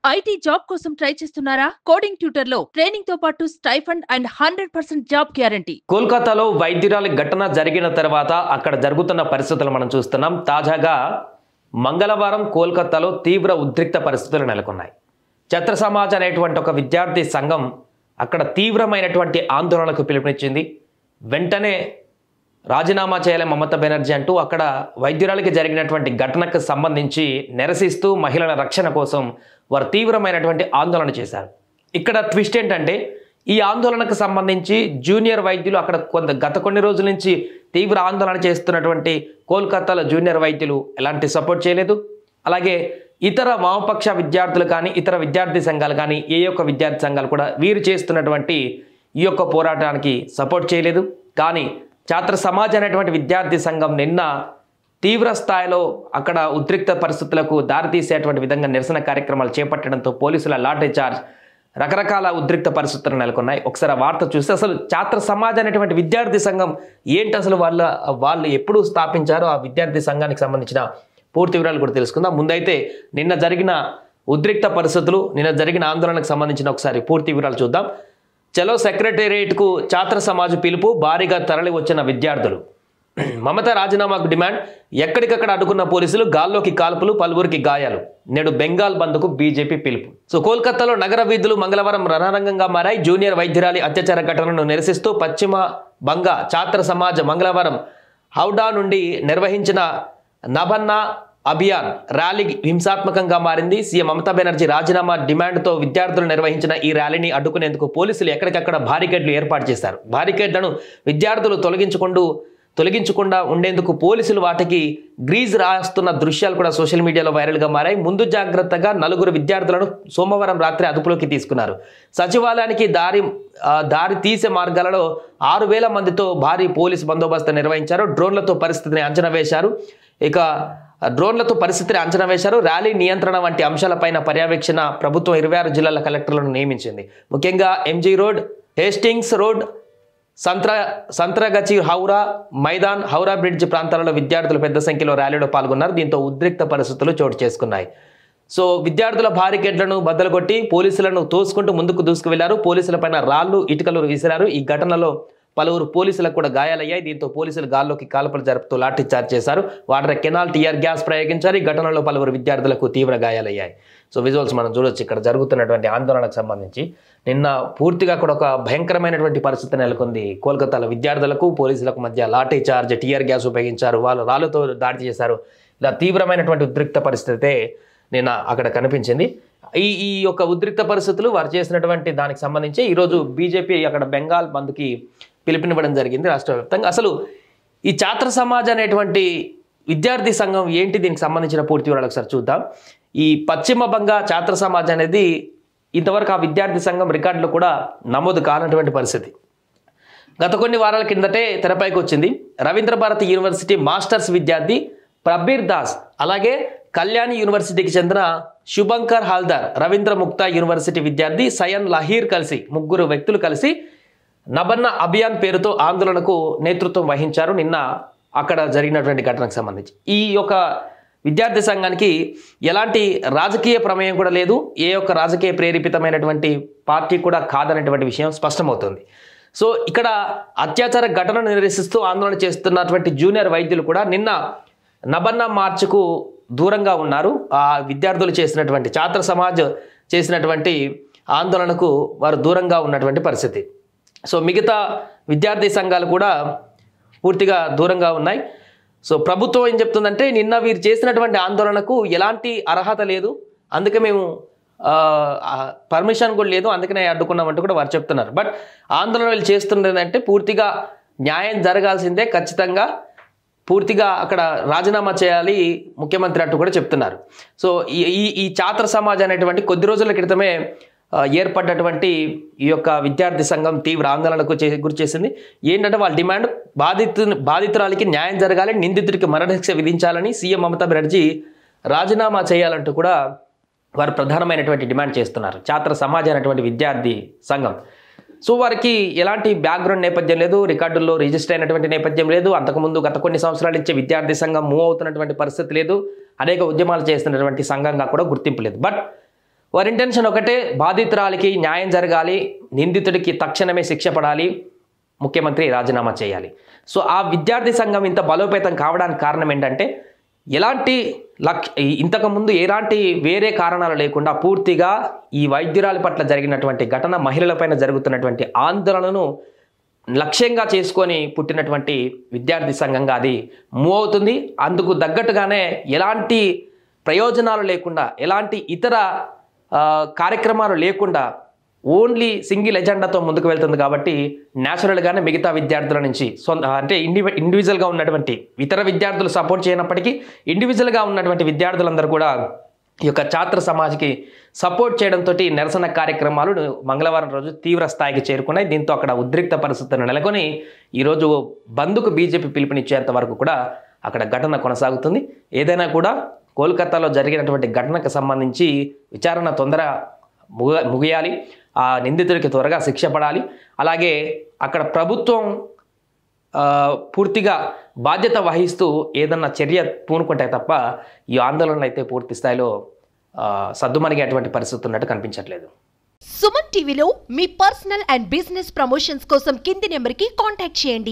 IT job కోసం try చేస్తున్నారా? Coding ట్యూటర్లో training తో పాటు స్టైఫండ్ అండ్ 100% జాబ్ గ్యారంటీ. కోల్కతాలో వైద్యురాలి ఘటన జరిగిన తర్వాత అక్కడ జరుగుతున్న పరిస్థితులు మనం చూస్తున్నాం. తాజాగా మంగళవారం కోల్కతాలో తీవ్ర ఉద్రిక్త పరిస్థితులు నెలకొన్నాయి. ఛత్ర సమాజ్ అనేటువంటి ఒక విద్యార్థి సంఘం అక్కడ తీవ్రమైనటువంటి ఆందోళనకు పిలుపునిచ్చింది. వెంటనే రాజీనామా చేయాలి మమతా బెనర్జీ అంటూ అక్కడ వైద్యురాలికి జరిగినటువంటి ఘటనకు సంబంధించి నిరసిస్తూ మహిళల రక్షణ కోసం వారు తీవ్రమైనటువంటి ఆందోళన చేశారు. ఇక్కడ ట్విస్ట్ ఏంటంటే ఈ ఆందోళనకు సంబంధించి జూనియర్ వైద్యులు అక్కడ గత కొన్ని రోజుల నుంచి తీవ్ర ఆందోళన చేస్తున్నటువంటి కోల్కతాలో జూనియర్ వైద్యులు ఎలాంటి సపోర్ట్ చేయలేదు. అలాగే ఇతర వామపక్ష విద్యార్థులు కానీ ఇతర విద్యార్థి సంఘాలు కానీ ఏ యొక్క విద్యార్థి సంఘాలు కూడా వీరు చేస్తున్నటువంటి ఈ యొక్క పోరాటానికి సపోర్ట్ చేయలేదు. కానీ ఛాత్ర సమాజ్ అనేటువంటి విద్యార్థి సంఘం నిన్న తీవ్ర స్థాయిలో అక్కడ ఉద్రిక్త పరిస్థితులకు దారితీసేటువంటి విధంగా నిరసన కార్యక్రమాలు చేపట్టడంతో పోలీసుల లాఠీ చార్జ్ రకరకాల ఉద్రిక్త పరిస్థితులు నెలకొన్నాయి. ఒకసారి వార్త చూస్తే అసలు ఛాత్ర సమాజ్ అనేటువంటి విద్యార్థి సంఘం ఏంటి, అసలు వాళ్ళు ఎప్పుడు స్థాపించారో ఆ విద్యార్థి సంఘానికి సంబంధించిన పూర్తి వివరాలు కూడా తెలుసుకుందాం. ముందైతే నిన్న జరిగిన ఉద్రిక్త పరిస్థితులు, నిన్న జరిగిన ఆందోళనకు సంబంధించిన ఒకసారి పూర్తి వివరాలు చూద్దాం. చలో సెక్రటేరియట్కు ఛాత్ర సమాజ్ పిలుపు, భారీగా తరలి వచ్చిన విద్యార్థులు. మమత రాజీనామాకు డిమాండ్, ఎక్కడికక్కడ అడ్డుకున్న పోలీసులు, గాల్లోకి కాల్పులు, పలువురికి గాయాలు. నేడు బెంగాల్ బంద్కు బీజేపీ పిలుపు. కోల్కతాలో నగర వీధులు మంగళవారం రణరంగంగా మారాయి. జూనియర్ వైద్యురాలి అత్యాచార ఘటనను నిరసిస్తూ పశ్చిమ బంగా ఛాత్ర సమాజ్ మంగళవారం హౌడా నుండి నిర్వహించిన నభన్నా అభియాన్ ర్యాలీ హింసాత్మకంగా మారింది. సీఎం మమతా బెనర్జీ రాజీనామా డిమాండ్తో విద్యార్థులు నిర్వహించిన ఈ ర్యాలీని అడ్డుకునేందుకు పోలీసులు ఎక్కడికక్కడ బారికేడ్లు ఏర్పాటు చేశారు. బారికేడ్లను విద్యార్థులు తొలగించకుండా ఉండేందుకు పోలీసులు వాటికి గ్రీజ్ రాస్తున్న దృశ్యాలు కూడా సోషల్ మీడియాలో వైరల్గా మారాయి. ముందు జాగ్రత్తగా 4 విద్యార్థులను సోమవారం రాత్రి అదుపులోకి తీసుకున్నారు. సచివాలయానికి దారి తీసే మార్గాలలో 6,000 మందితో భారీ పోలీసు బందోబస్తు నిర్వహించారు. డ్రోన్లతో పరిస్థితిని అంచనా వేశారు. ర్యాలీ నియంత్రణ వంటి అంశాలపైన పర్యవేక్షణ ప్రభుత్వం 26 జిల్లాల కలెక్టర్లను నియమించింది. ముఖ్యంగా MG road, Hastings road, Santragachi, Howrah bridge ప్రాంతాలలో విద్యార్థులు పెద్ద సంఖ్యలో ర్యాలీలో పాల్గొన్నారు. దీంతో ఉద్రిక్త పరిస్థితులు చోటు చేసుకున్నాయి. విద్యార్థుల బారికేడ్లను బద్దలుకొట్టి పోలీసులను తోసుకుంటూ ముందుకు దూసుకువెళ్లారు. పోలీసులపైన రాళ్లు, ఇటుకలు విసిరారు. ఈ ఘటనలో పలువురు పోలీసులకు కూడా గాయాలయ్యాయి. దీంతో పోలీసులు గాల్లోకి కాల్పులు జరుపుతూ లాఠీ చార్జ్ చేశారు. వాటర్ కెనాల్, టీఆర్ గ్యాస్ ప్రయోగించారు. ఈ ఘటనలో పలువురు విద్యార్థులకు తీవ్ర గాయాలయ్యాయి. విజువల్స్ మనం చూడొచ్చు. ఇక్కడ జరుగుతున్నటువంటి ఆందోళనకు సంబంధించి నిన్న పూర్తిగా కూడా ఒక భయంకరమైనటువంటి పరిస్థితి నెలకొంది. కోల్కతాలో విద్యార్థులకు పోలీసులకు మధ్య లాఠీ చార్జ్, టీఆర్ గ్యాస్ ఉపయోగించారు. వాళ్ళు రాళ్లతో దాడి చేశారు. ఇలా తీవ్రమైనటువంటి ఉద్రిక్త పరిస్థితి నిన్న అక్కడ కనిపించింది. ఈ యొక్క ఉద్రిక్త పరిస్థితులు వారు చేసినటువంటి దానికి సంబంధించి ఈరోజు బీజేపీ అక్కడ బెంగాల్ బంద్కి పిలుపునివ్వడం జరిగింది రాష్ట్ర వ్యాప్తంగా. అసలు ఈ ఛాత్ర సమాజ్ అనేటువంటి విద్యార్థి సంఘం ఏంటి, దీనికి సంబంధించిన పూర్తి వివరాలు ఒకసారి చూద్దాం. ఈ పశ్చిమ బంగా ఛాత్ర సమాజ్ అనేది ఇంతవరకు ఆ విద్యార్థి సంఘం రికార్డులు కూడా నమోదు కానటువంటి పరిస్థితి గత కొన్ని వారాల కిందటే తెరపైకి వచ్చింది. రవీంద్ర భారతి యూనివర్సిటీ మాస్టర్స్ విద్యార్థి ప్రబీర్ దాస్, అలాగే కళ్యాణి యూనివర్సిటీకి చెందిన శుభంకర్ హాల్దార్, రవీంద్ర ముక్తా యూనివర్సిటీ విద్యార్థి సయన్ లహీర్ కలిసి 3 వ్యక్తులు కలిసి నభన్నా అభియాన్ పేరుతో ఆందోళనకు నేతృత్వం వహించారు. నిన్న అక్కడ జరిగినటువంటి ఘటనకు సంబంధించి ఈ యొక్క విద్యార్థి సంఘానికి ఎలాంటి రాజకీయ ప్రమేయం కూడా లేదు. ఏ యొక్క రాజకీయ ప్రేరేపితమైనటువంటి పార్టీ కూడా కాదనేటువంటి విషయం స్పష్టమవుతుంది. ఇక్కడ అత్యాచార ఘటనను నిరసిస్తూ ఆందోళన చేస్తున్నటువంటి జూనియర్ వైద్యులు కూడా నిన్న నభన్నా మార్చుకు దూరంగా ఉన్నారు. ఆ విద్యార్థులు చేసినటువంటి ఛాత్ర సమాజ్ చేసినటువంటి ఆందోళనకు వారు దూరంగా ఉన్నటువంటి పరిస్థితి. మిగతా విద్యార్థి సంఘాలు కూడా పూర్తిగా దూరంగా ఉన్నాయి. ప్రభుత్వం ఏం చెప్తుందంటే నిన్న వీరు చేసినటువంటి ఆందోళనకు ఎలాంటి అర్హత లేదు, అందుకే మేము పర్మిషన్ కూడా లేదు, అందుకనే అడ్డుకున్నామంటూ కూడా వారు చెప్తున్నారు. బట్ ఆందోళన వీళ్ళు చేస్తున్నదంటే పూర్తిగా న్యాయం జరగాల్సిందే, ఖచ్చితంగా పూర్తిగా అక్కడ రాజీనామా చేయాలి ముఖ్యమంత్రి అంటూ కూడా చెప్తున్నారు. ఈ ఛాత్ర సమాజ్ అనేటువంటి కొద్ది రోజుల క్రితమే ఏర్పడ్డటువంటి ఈ యొక్క విద్యార్థి సంఘం తీవ్ర ఆందోళనకు గురి చేసింది. ఏంటంటే వాళ్ళ డిమాండ్ బాధితురాలికి న్యాయం జరగాలి, నిందితుడికి మరణశిక్ష విధించాలని, సీఎం మమతా బెనర్జీ రాజీనామా చేయాలంటూ కూడా వారు ప్రధానమైనటువంటి డిమాండ్ చేస్తున్నారు ఛాత్ర సమాజ్ అనేటువంటి విద్యార్థి సంఘం. వారికి ఎలాంటి బ్యాక్గ్రౌండ్ నేపథ్యం లేదు, రికార్డుల్లో రిజిస్టర్ అయినటువంటి నేపథ్యం లేదు, అంతకుముందు గత కొన్ని సంవత్సరాల నుంచి విద్యార్థి సంఘం మూవ్ అవుతున్నటువంటి పరిస్థితి లేదు, అనేక ఉద్యమాలు చేస్తున్నటువంటి సంఘంగా కూడా గుర్తింపు లేదు. బట్ వారి ఇంటెన్షన్ ఒకటే, బాధితురాలికి న్యాయం జరగాలి, నిందితుడికి తక్షణమే శిక్ష పడాలి, ముఖ్యమంత్రి రాజీనామా చేయాలి. సో ఆ విద్యార్థి సంఘం ఇంత బలోపేతం కావడానికి కారణం ఏంటంటే ఎలాంటి ఇంతకుముందు ఎలాంటి వేరే కారణాలు లేకుండా పూర్తిగా ఈ వైద్యురాలి పట్ల జరిగినటువంటి ఘటన, మహిళలపైన జరుగుతున్నటువంటి ఆందోళనను లక్ష్యంగా చేసుకొని పుట్టినటువంటి విద్యార్థి సంఘంగా అది మూవ్ అవుతుంది. అందుకు తగ్గట్టుగానే ఎలాంటి ప్రయోజనాలు లేకుండా, ఎలాంటి ఇతర కార్యక్రమాలు లేకుండా ఓన్లీ సింగిల్ ఎజెండాతో ముందుకు వెళ్తుంది. కాబట్టి న్యాచురల్గానే మిగతా విద్యార్థుల నుంచి అంటే ఇండివిజువల్గా ఉన్నటువంటి ఇతర విద్యార్థులు సపోర్ట్ చేయనప్పటికీ ఇండివిజువల్గా ఉన్నటువంటి విద్యార్థులందరూ కూడా ఈ యొక్క ఛాత్ర సమాజ్కి సపోర్ట్ చేయడంతో నిరసన కార్యక్రమాలు మంగళవారం రోజు తీవ్ర స్థాయికి చేరుకున్నాయి. దీంతో అక్కడ ఉద్రిక్త పరిస్థితులు నెలకొని ఈరోజు బంద్కు బీజేపీ పిలుపునిచ్చేంత వరకు కూడా అక్కడ ఘటన కొనసాగుతుంది. ఏదైనా కూడా కోల్కతాలో జరిగినటువంటి ఘటనకు సంబంధించి విచారణ తొందరగా ముగియాలి, ఆ నిందితుడికి త్వరగా శిక్ష పడాలి. అలాగే అక్కడ ప్రభుత్వం పూర్తిగా బాధ్యత వహిస్తూ ఏదన్నా చర్య పూనుకుంటే తప్ప ఈ ఆందోళనలు అయితే పూర్తి స్థాయిలో సద్దుమణిగేటువంటి పరిస్థితి ఉన్నట్టు కనిపించట్లేదు. సుమన్ టీవీలో మీ పర్సనల్ అండ్ బిజినెస్ ప్రమోషన్స్ కోసం కింది నెంబర్కి కాంటాక్ట్ చేయండి.